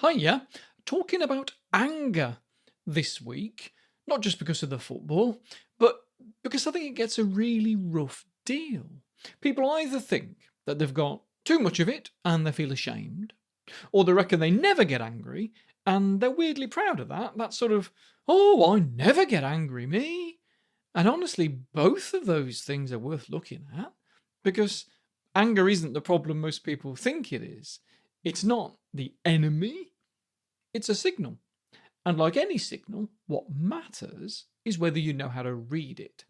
Hiya. Talking about anger this week, not just because of the football, but because I think it gets a really rough deal. People either think that they've got too much of it and they feel ashamed, or they reckon they never get angry and they're weirdly proud of that. That sort of, oh, I never get angry, me. And honestly, both of those things are worth looking at because anger isn't the problem most people think it is. It's not the enemy, it's a signal. And like any signal, what matters is whether you know how to read it.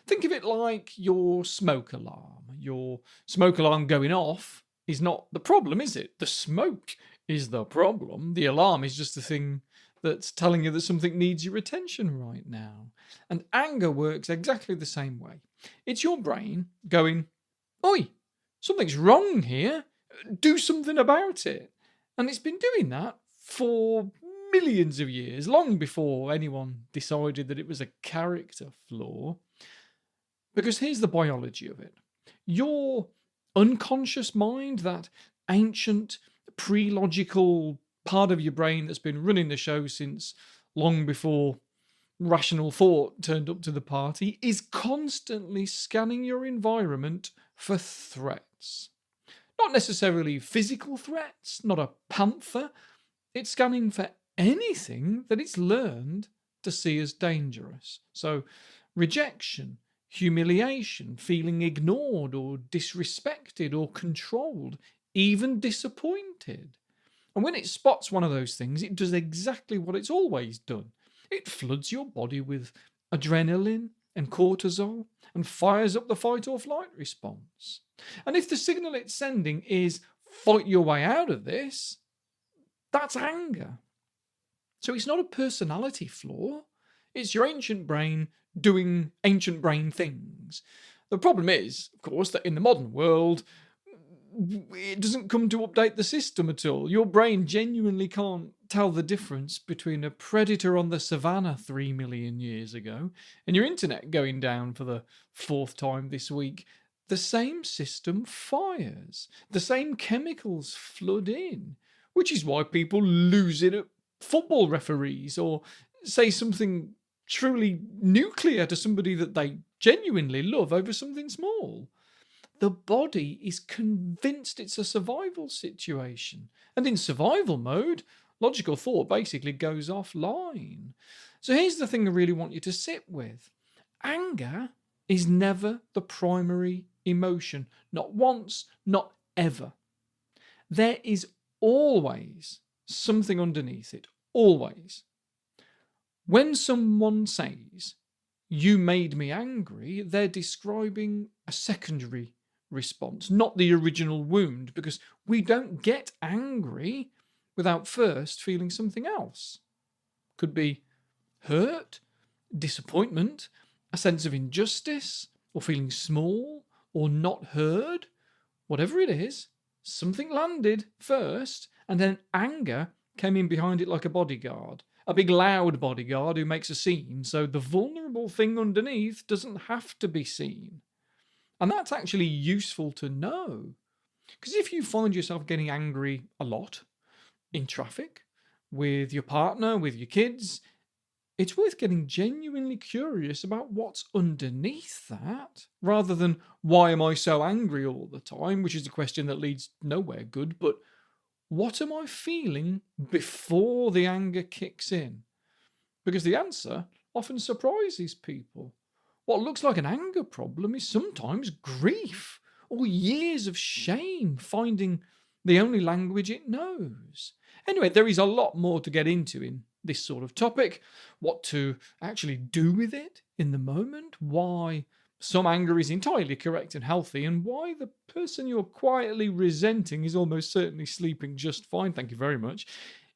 Think of it like your smoke alarm. Your smoke alarm going off is not the problem, is it? The smoke is the problem. The alarm is just the thing that's telling you that something needs your attention right now. And anger works exactly the same way. It's your brain going, oi, something's wrong here. Do something about it. And it's been doing that for millions of years, long before anyone decided that it was a character flaw. Because here's the biology of it. Your unconscious mind, that ancient pre-logical part of your brain that's been running the show since long before rational thought turned up to the party, is constantly scanning your environment for threats. Not necessarily physical threats, not a panther. It's scanning for anything that it's learned to see as dangerous. So, rejection, humiliation, feeling ignored or disrespected or controlled, even disappointed. And when it spots one of those things, it does exactly what it's always done. It floods your body with adrenaline and cortisol and fires up the fight or flight response. And if the signal it's sending is fight your way out of this, that's anger. So it's not a personality flaw. It's your ancient brain doing ancient brain things. The problem is, of course, that in the modern world, it doesn't come to update the system at all. Your brain genuinely can't tell the difference between a predator on the savannah 3 million years ago and your internet going down for the fourth time this week. The same system fires. The same chemicals flood in, which is why people lose it at football referees or say something truly nuclear to somebody that they genuinely love over something small. The body is convinced it's a survival situation. And in survival mode, logical thought basically goes offline. So here's the thing I really want you to sit with. Anger is never the primary emotion. Not once, not ever. There is always something underneath it. Always. When someone says, you made me angry, they're describing a secondary response, not the original wound, because we don't get angry without first feeling something else. Could be hurt, disappointment, a sense of injustice, or feeling small, or not heard. Whatever it is, something landed first, and then anger came in behind it like a bodyguard. A big loud bodyguard who makes a scene, so the vulnerable thing underneath doesn't have to be seen. And that's actually useful to know. Because if you find yourself getting angry a lot in traffic, with your partner, with your kids, it's worth getting genuinely curious about what's underneath that, rather than why am I so angry all the time, which is a question that leads nowhere good, but what am I feeling before the anger kicks in? Because the answer often surprises people. What looks like an anger problem is sometimes grief or years of shame finding the only language it knows. Anyway, there is a lot more to get into in this sort of topic. What to actually do with it in the moment, why some anger is entirely correct and healthy, and why the person you're quietly resenting is almost certainly sleeping just fine. Thank you very much.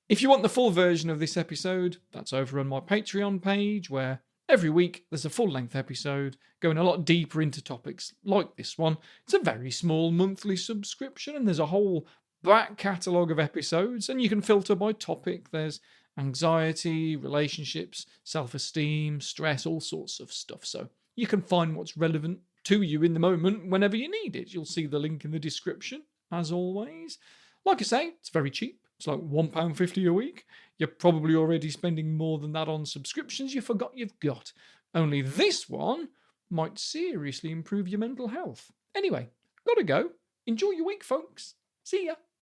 If you want the full version of this episode, that's over on my Patreon page, where every week there's a full-length episode going a lot deeper into topics like this one. It's a very small monthly subscription, and there's a whole back catalogue of episodes, and you can filter by topic. There's anxiety, relationships, self-esteem, stress, all sorts of stuff. So you can find what's relevant to you in the moment whenever you need it. You'll see the link in the description, as always. Like I say, it's very cheap. It's like £1.50 a week. You're probably already spending more than that on subscriptions you forgot you've got. Only this one might seriously improve your mental health. Anyway, gotta go. Enjoy your week, folks. See ya.